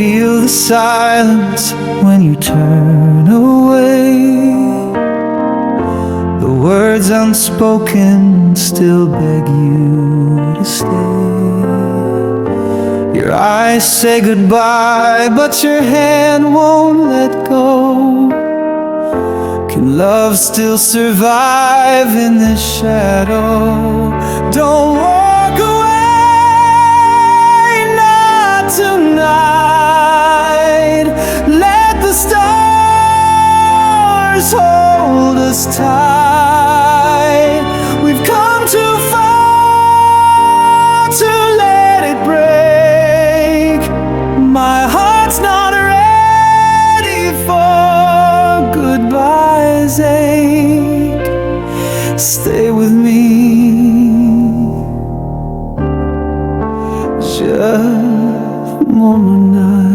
feel the silence when you turn away. The words unspoken still beg you to stay. Your eyes say goodbye, but your hand won't let go. Can love still survive in this shadow? Don't walk away, not tonight. Let the stars hold us tight. We've come too far to let it break. My heart's not ready for goodbye's ache. Stay with me just one more night.